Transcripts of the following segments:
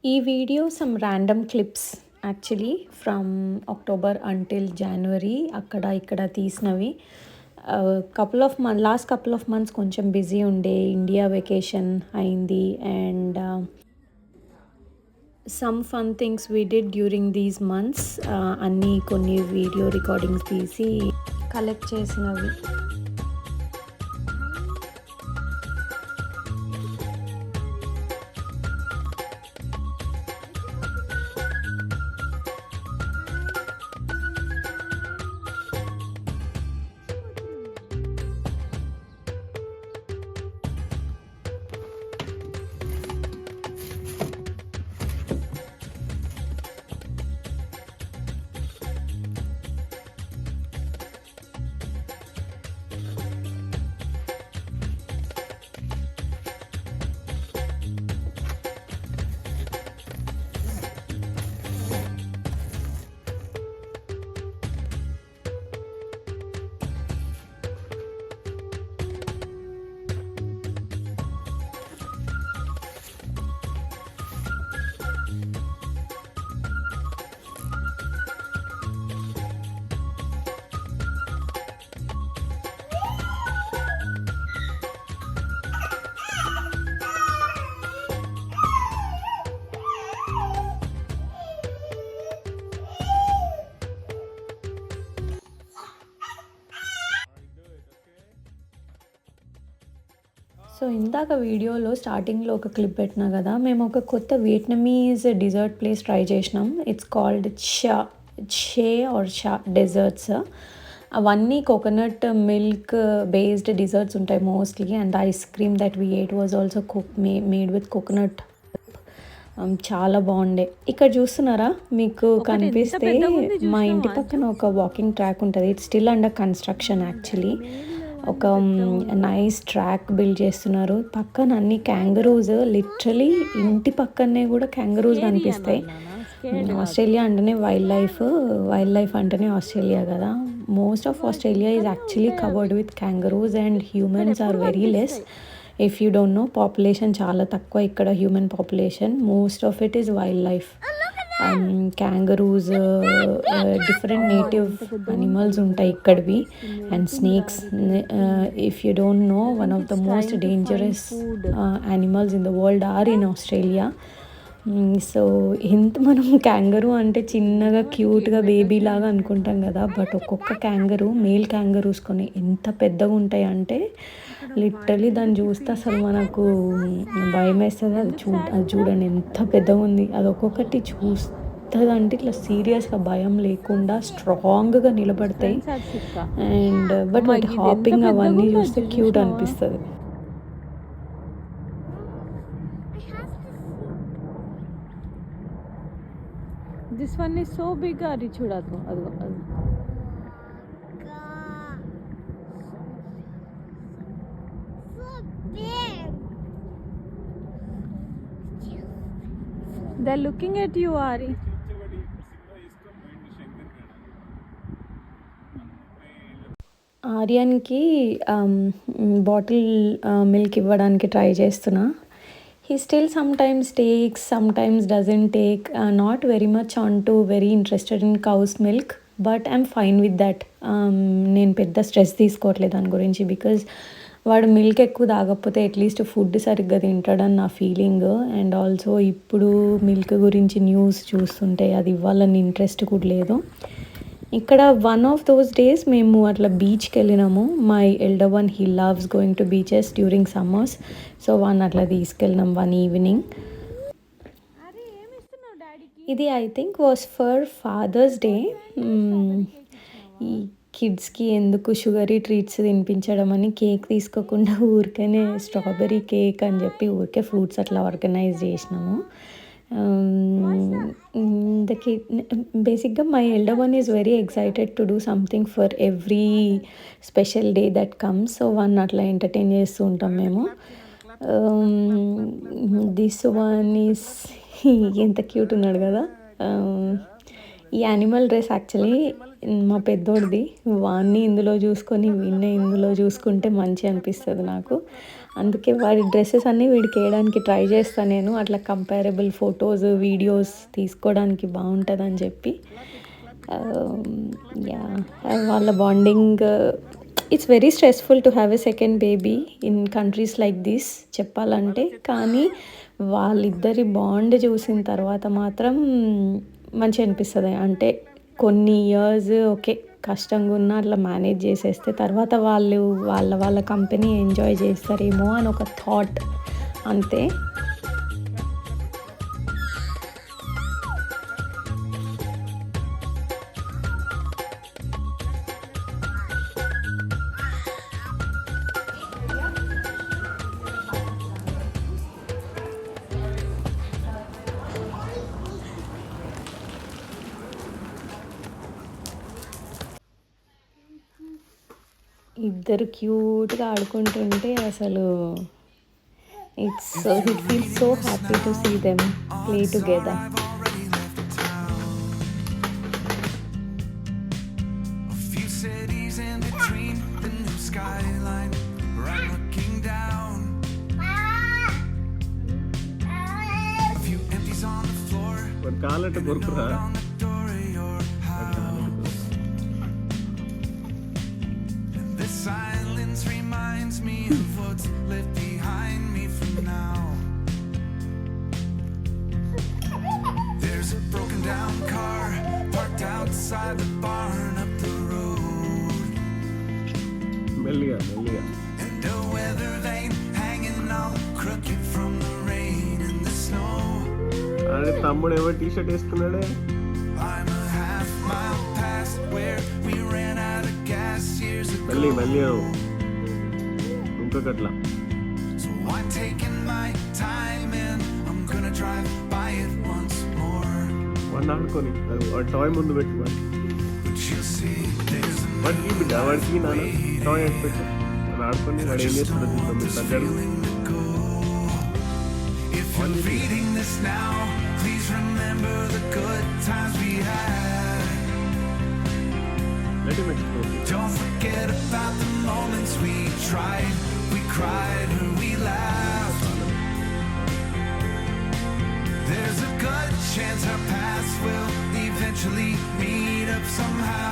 ఈ video some random clips actually from October until January అక్కడ ఇక్కడ తీసినవి. లాస్ట్ కపుల్ ఆఫ్ మంత్స్ కొంచెం బిజీ ఉండే, ఇండియా వెకేషన్ అయింది and some fun things we did during these months. అన్నీ కొన్ని వీడియో రికార్డింగ్స్ తీసి కలెక్ట్ చేసినవి. సో ఇందాక వీడియోలో స్టార్టింగ్లో ఒక క్లిప్ పెట్టినా కదా, మేము ఒక కొత్త వియట్నమీస్ డిజర్ట్ ప్లేస్ ట్రై చేసినాం. It's called Sha desserts. అవన్నీ కోకోనట్ మిల్క్ బేస్డ్ డిజర్ట్స్ ఉంటాయి mostly, and ice cream that we ate was also made with coconut. చాలా బాగుండే. ఇక్కడ చూస్తున్నారా, మీకు కనిపిస్తే మా ఇంటి పక్కన ఒక వాకింగ్ ట్రాక్ ఉంటుంది. It's still under construction actually. ఒక నైస్ ట్రాక్ బిల్డ్ చేస్తున్నారు. పక్కన అన్ని క్యాంగరూస్, లిటరలీ ఇంటి పక్కనే కూడా క్యాంగరూస్ కనిపిస్తాయి. ఆస్ట్రేలియా అంటేనే వైల్డ్ లైఫ్ అంటేనే ఆస్ట్రేలియా కదా. Most of Australia is actually covered with kangaroos and humans are very less. If you don't know, population చాలా తక్కువ ఇక్కడ, human population. Most of it is wildlife. Kangaroos, different native animals ఉంటాయి ఇక్కడివి, and snakes. If you don't know, one of the most dangerous animals in the world are in Australia. So ఎంత మనం kangaroo అంటే చిన్నగా క్యూట్గా baby లాగా అనుకుంటాం కదా, బట్ ఒక్కొక్క క్యాంగరూ, మేల్ క్యాంగరూస్ కొన్ని ఎంత పెద్దగా ఉంటాయి అంటే లిటరలీ దాన్ని చూస్తే అసలు మనకు భయం వేస్తుంది. అది చూడండి ఎంత పెద్దగా ఉంది. అది ఒక్కొక్కటి చూస్తుంది అంటే ఇట్లా సీరియస్గా భయం లేకుండా స్ట్రాంగ్గా నిలబడతాయి. అండ్ బట్ వాటి హాపింగ్ అవన్నీ చూస్తే క్యూట్ అనిపిస్తుంది. This one is so big, అది చూడదు. అది they're looking at you, Ari. ఆర్యన్కి బాటిల్ మిల్క్ ఇవ్వడానికి ట్రై చేస్తున్నా. He still sometimes takes, sometimes doesn't take. Not very much onto very interested in cow's milk, but I'm fine with that. నేను పెద్ద stress తీసుకోవట్లేదు దాని గురించి, బికాజ్ వాడు milk ఎక్కువ తాగకపోతే అట్లీస్ట్ ఫుడ్ సరిగ్గా తింటాడని నా ఫీలింగ్. అండ్ ఆల్సో ఇప్పుడు మిల్క్ గురించి న్యూస్ చూస్తుంటే అది ఇవ్వాలని ఇంట్రెస్ట్ కూడా లేదు. ఇక్కడ వన్ ఆఫ్ దోస్ డేస్ మేము అట్లా బీచ్కి వెళ్ళినాము. My elder one, he loves going to beaches during summers. So one అట్లా తీసుకెళ్ళినాం వన్ ఈవినింగ్. ఇది I think was for father's day. ఈ కిడ్స్కి ఎందుకు షుగరీ ట్రీట్స్ తినిపించడం అని కేక్ తీసుకోకుండా ఊరికేనే స్ట్రాబెర్రీ కేక్ అని చెప్పి ఊరికే ఫ్రూట్స్ అట్లా ఆర్గనైజ్ చేసినాము. The kid, basically my elder one is very excited to do something for every special day that comes. So one atla entertain చేస్తూ ఉంటాం మేము. This one is ఎంత క్యూట్ ఉన్నాడు కదా. ఈ యానిమల్ డ్రెస్ యాక్చువల్లీ మా పెద్దోడిది. వాడిని ఇందులో చూసుకొని వీడిని ఇందులో చూసుకుంటే మంచి అనిపిస్తుంది నాకు. అందుకే వాడి డ్రెస్సెస్ అన్నీ వీడికి వేయడానికి ట్రై చేస్తాను నేను. అట్లా కంపారబుల్ ఫొటోస్ వీడియోస్ తీసుకోవడానికి బాగుంటుందని చెప్పి యా వాళ్ళ bonding. It's very stressful to have a second baby in countries like this చెప్పాలంటే. కానీ వాళ్ళిద్దరి బాండ్ చూసిన తర్వాత మాత్రం మంచిగా అనిపిస్తుంది. అంటే కొన్ని ఇయర్స్ ఓకే కష్టంగా ఉన్న అట్లా మేనేజ్ చేసేస్తే తర్వాత వాళ్ళు వాళ్ళ కంపెనీ ఎంజాయ్ చేస్తారేమో అని ఒక థాట్ అంతే. ఇద్దరు క్యూట్గా ఆడుకుంటుంటే అసలు he feels so happy to see them play together. కాలంటే కొరుకురా. Silence reminds me of what's left behind me from now. There's a broken down car parked outside the barn up the road. Melia. And a weather vane hanging all crooked from the rain and the snow. అరే తమ్ముడు ఎవరు T-shirt వేసుకున్నాడే? I'm a half mile past where we ran out of gas years ago. మళ్ళీ ఇంకొకట్లా. So I'm taking my time and I'm gonna drive by it once more. One ఆడుకొని toy ముందు పెట్టుకోవాలి. వాడికి బిడ్డ వాడికి నాన్న టాయ్ వేసి పెట్టు. వాడు ఆడుకొని వాడు ఏం చేస్తాడో చూద్దాం మీరు తగ్గడు. If you're reading this now, please remember the good times we had. Let him explore. Don't forget about the moments we tried, we cried, or we laughed. There's a good chance our paths will eventually meet up somehow.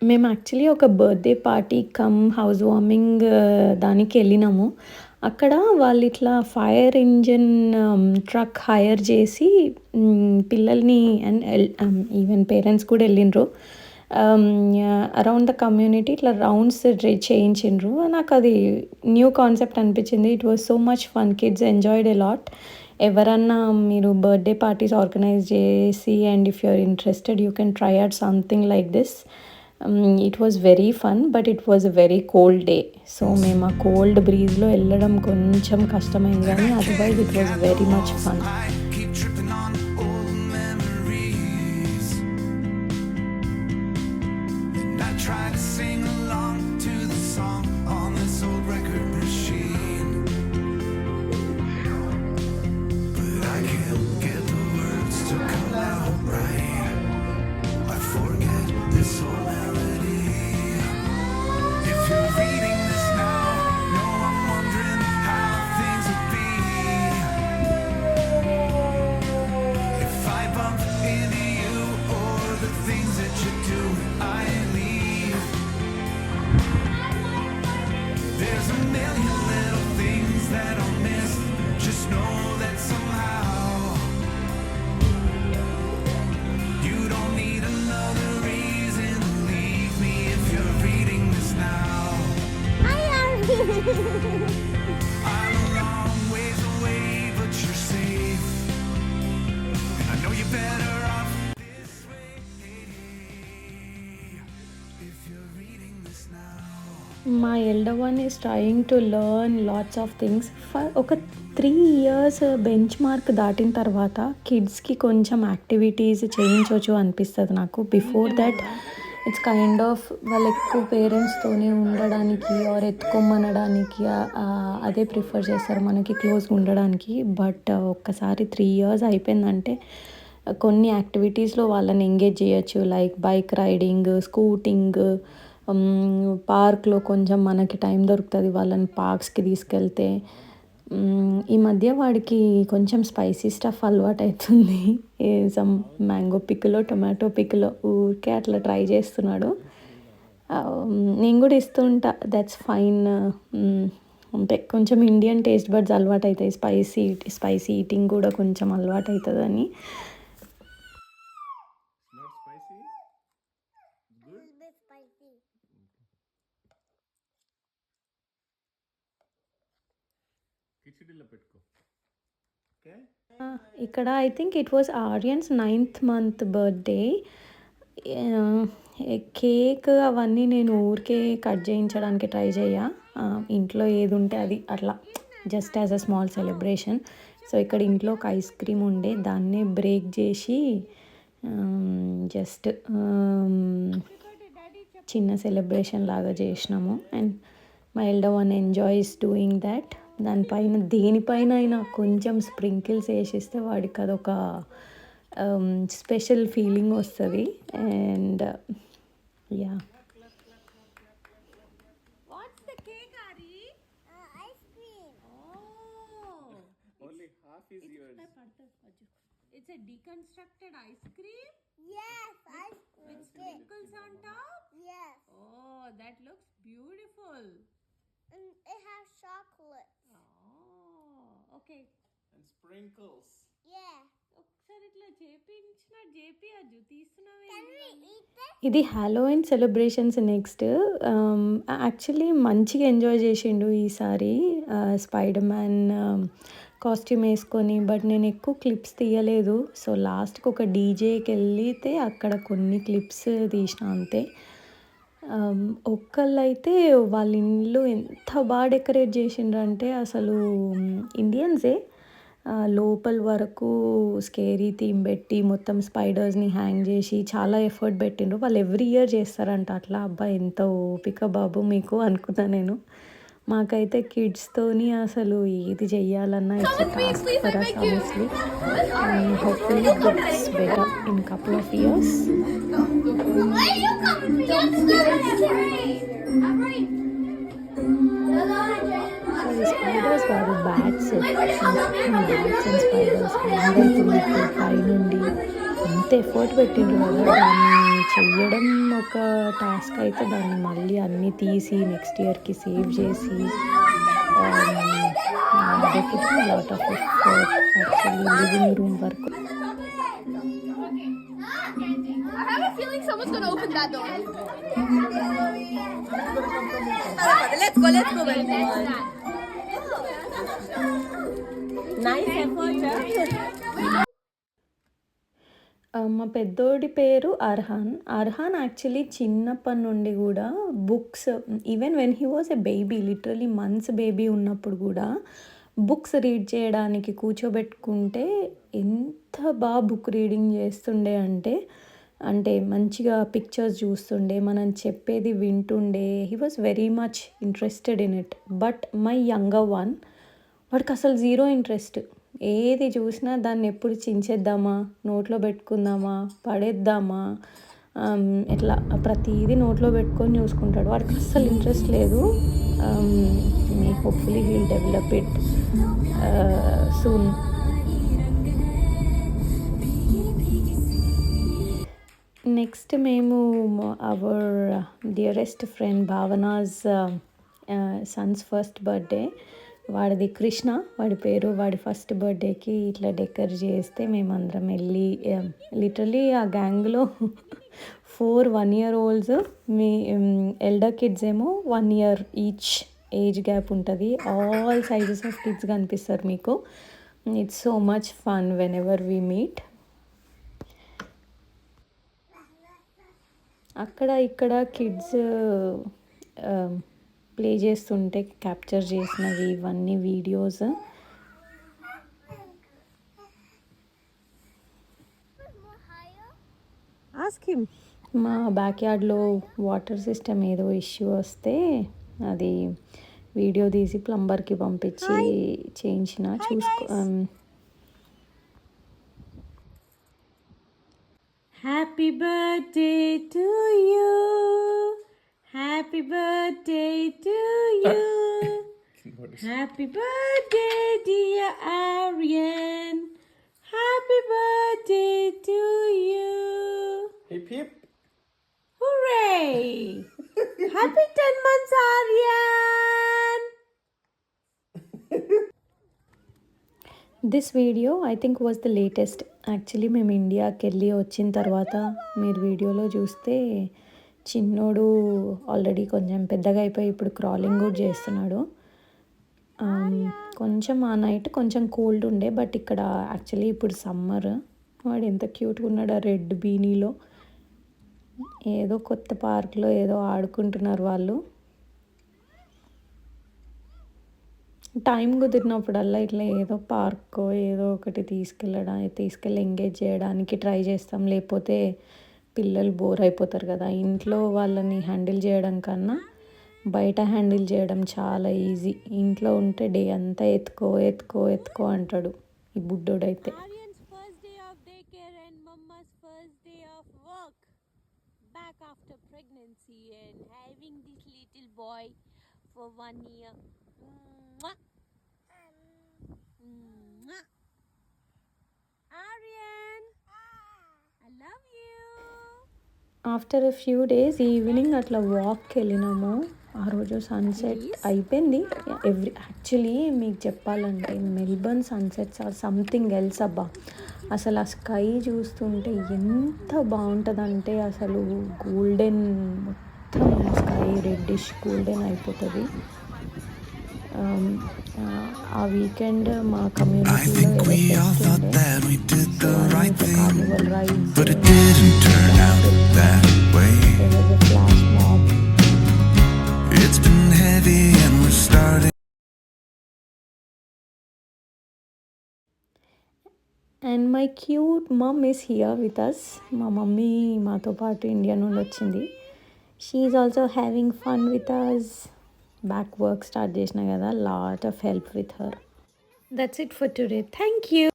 మేము actually ఒక birthday party come house warming దానికి వెళ్ళినాము. అక్కడ వాళ్ళు ఇట్లా fire engine truck hire చేసి పిల్లల్ని and even parents కూడా వెళ్ళిండ్రు. అరౌండ్ ద కమ్యూనిటీ ఇట్లా రౌండ్స్ చేయించిండ్రు. నాకు అది న్యూ కాన్సెప్ట్ అనిపించింది. It was so much fun. Kids enjoyed a lot. ఎవరన్నా మీరు బర్త్డే పార్టీస్ ఆర్గనైజ్ చేసి and if you are interested you can try out something like this. It was very fun but it was a very cold day. So మేము ఆ cold బ్రీజ్లో వెళ్ళడం కొంచెం కష్టమైంది కానీ otherwise it was very much fun. మా elder one is trying to learn lots of things. ఒక 3 years bench mark దాటిన తర్వాత కిడ్స్కి కొంచెం యాక్టివిటీస్ చేయించవచ్చు అనిపిస్తుంది నాకు. Before that it's kind of వాళ్ళు ఎక్కువ పేరెంట్స్తోనే ఉండడానికి ఆర్ ఎత్తుకోమనడానికి అదే ప్రిఫర్ చేస్తారు మనకి క్లోజ్గా ఉండడానికి. బట్ ఒక్కసారి 3 years అయిపోయిందంటే కొన్ని యాక్టివిటీస్లో వాళ్ళని ఎంగేజ్ చేయొచ్చు. లైక్ బైక్ రైడింగ్, స్కూటింగ్, పార్క్లో కొంచెం మనకి టైం దొరుకుతుంది వాళ్ళని పార్క్స్కి తీసుకెళ్తే. ఈ మధ్య వాడికి కొంచెం స్పైసీ స్టఫ్ అలవాటు అవుతుంది. సమ్ మ్యాంగో పికిలో, టొమాటో పికిలో ఊరికే అట్లా ట్రై చేస్తున్నాడు. నేను కూడా ఇస్తూ ఉంటా, దట్స్ ఫైన్. అంటే కొంచెం ఇండియన్ టేస్ట్ బడ్స్ అలవాటు అవుతాయి, స్పైసీ ఈటింగ్ కూడా కొంచెం అలవాటు అవుతుందని. Not spicy? Good? little bit spicy. కిచిడిలో పెట్టుకో. ఓకే. ఇక్కడ I think it was Aryans 9th month birthday. Cake అవన్నీ నేను ఊరికే కట్ చేయించడానికి ట్రై చేయ. ఇంట్లో ఏది ఉంటే అది అట్లా just as a small celebration. So ఇక్కడ ఇంట్లో ఒక ఐస్ క్రీమ్ ఉండే, దాన్నే బ్రేక్ చేసి జస్ట్ చిన్న సెలబ్రేషన్ లాగా చేసినాము. And my elder one enjoys doing that. దానిపైన దేనిపైన అయినా కొంచెం స్ప్రింకిల్స్ వేసిస్తే వాడికి అదొక స్పెషల్ ఫీలింగ్ వస్తుంది. And yeah, What's the cake, Ari? Ice cream. Oh, Only half is yours. it's a deconstructed ice cream Yes, ice cream. with sprinkles on top. Yes. Oh, that looks beautiful. And it has chocolate. Oh, okay. And sprinkles. Yeah. ఒకసారి ఇట్లా JP Ajju Can తీస్తున్నావే. we eat this? ఇది Halloween celebrations next. Actually మంచిగా enjoy చేసిండు ఈసారి spider man costume వేసుకొని. But నేను ఎక్కువ clips తీయలేదు. సో లాస్ట్కి ఒక డీజేకి వెళ్తే అక్కడ కొన్ని క్లిప్స్ తీసిన అంతే. ఒక్కళ్ళైతే వాళ్ళ ఇల్లు ఎంత బాగా డెకరేట్ చేసిండ్రంటే అసలు ఇండియన్సే లోపల వరకు స్కేరీ థీమ్ పెట్టి మొత్తం స్పైడర్స్ని హ్యాంగ్ చేసి చాలా ఎఫర్ట్ పెట్టిండ్రు. వాళ్ళు ఎవ్రీ ఇయర్ చేస్తారంట అట్లా. అబ్బాయి ఎంత ఓపిక బాబు మీకు అనుకున్నా నేను. మాకైతే కిడ్స్తోని అసలు ఏది చెయ్యాలన్నా it's task for us honestly. Hopefully it gets better in couple of years. Where are you coming from? I'm right. అది స్పైడర్స్ కాదు, bats. Bats and spiders hang అవుతున్నట్టు పైనుండి ఎంత ఎఫర్ట్ పెట్టిండ్రు కదా. దాన్ని చెయ్యడం ఒక టాస్క్ అయితే దాన్ని మళ్ళీ అన్నీ తీసి నెక్స్ట్ ఇయర్కి సేవ్ చేసి lot of effort actually living room వరకు. I have a feeling someone's gonna open that door. Let's go, everyone. Nice effort. మా పెద్దోడి పేరు అర్హాన్ యాక్చువల్లీ చిన్నప్పటి నుండి కూడా books, even when he was a baby, literally months baby ఉన్నప్పుడు కూడా books read చేయడానికి కూర్చోబెట్టుకుంటే ఎంత బాగా బుక్ రీడింగ్ చేస్తుండే అంటే మంచిగా పిక్చర్స్ చూస్తుండే, మనం చెప్పేది వింటుండే. He was very much interested in it. But my younger one, వాడికి అసలు జీరో ఇంట్రెస్ట్. ఏది చూసినా దాన్ని ఎప్పుడు చించేద్దామా, నోట్లో పెట్టుకుందామా, పడేద్దామా, ఇట్లా ప్రతిదీ నోట్లో పెట్టుకొని చూసుకుంటాడు. వాడికి అస్సలు ఇంట్రెస్ట్ లేదు. Hopefully he'll develop it soon. Next మేము our dearest friend Bhavana's son's first birthday, వాడిది కృష్ణ వాడి పేరు. వాడి ఫస్ట్ బర్త్డేకి ఇట్లా డెకర్ చేస్తే మేమందరం వెళ్ళి లిటరలీ ఆ గ్యాంగ్లో 4 1-year-olds, మీ ఎల్డర్ కిడ్స్ ఏమో 1 year ఈచ్ ఏజ్ గ్యాప్ ఉంటుంది. ఆల్ సైజెస్ ఆఫ్ కిడ్స్ కనిపిస్తారు మీకు. It's so much fun when ever we meet. అక్కడ ఇక్కడ కిడ్స్ ప్లే చేస్తుంటే క్యాప్చర్ చేసినవి ఇవన్నీ వీడియోస్. Ask him. మా బ్యాక్ యార్డ్లో వాటర్ సిస్టమ్ ఏదో ఇష్యూ వస్తే అది వీడియో తీసి ప్లంబర్కి పంపించి చేయించిన happy birthday to you, happy birthday to you, happy birthday dear Aryan, happy birthday to you. Hip hip. Hooray! Happy 10 months, Aryan! This video I think was the latest. Actually మేము ఇండియాకి వెళ్ళి వచ్చిన తర్వాత మీరు వీడియోలో చూస్తే చిన్నోడు ఆల్రెడీ కొంచెం పెద్దగా అయిపోయి ఇప్పుడు క్రాలింగ్ కూడా చేస్తున్నాడు. కొంచెం ఆ నైట్ కొంచెం కోల్డ్ ఉండే, బట్ ఇక్కడ యాక్చువల్లీ ఇప్పుడు సమ్మర్. వాడు ఎంత క్యూట్గా ఉన్నాడు ఆ రెడ్ బీనీలో. ఏదో కొత్త పార్క్లో ఏదో ఆడుకుంటున్నారు వాళ్ళు. టైం కుదిరినప్పుడల్లా ఇట్లా ఏదో పార్కో ఏదో ఒకటి తీసుకెళ్ళి ఎంగేజ్ చేయడానికి ట్రై చేస్తాం. లేకపోతే పిల్లలు బోర్ అయిపోతారు కదా. ఇంట్లో వాళ్ళని హ్యాండిల్ చేయడం కన్నా బయట హ్యాండిల్ చేయడం చాలా ఈజీ. ఇంట్లో ఉంటే డే అంతా ఎత్తుకో అంటాడు ఈ బుడ్డోడైతే. Aryan's first day of daycare and Mama's first day of work. Back after pregnancy and having this little boy for 1 year. Mwah. Mwah. Aryan, I love you. After a few days evening అట్లా వాక్కి వెళ్ళినాము. ఆ రోజు sunset అయిపోయింది. Actually మీకు చెప్పాలంటే Melbourne sunsets or something else అబ్బా. అసలు ఆ స్కై చూస్తుంటే ఎంత బాగుంటుందంటే అసలు గోల్డెన్, మొత్తం స్కై రెడ్డిష్ గోల్డెన్ అయిపోతుంది. ఆ వీకెండ్ మా I కమ్యూనిటీలో think we all thought ఏదో that we did the right thing, carnival rides, but it didn't turn out that way. Flash mob. It's been heavy and we're starting. And my cute mum is here with us. మా mummy మాతో పాటు India నుండి వచ్చింది. She is also having fun with us. Back work start చేసిన కదా, lot of help with her. That's it for today. Thank you.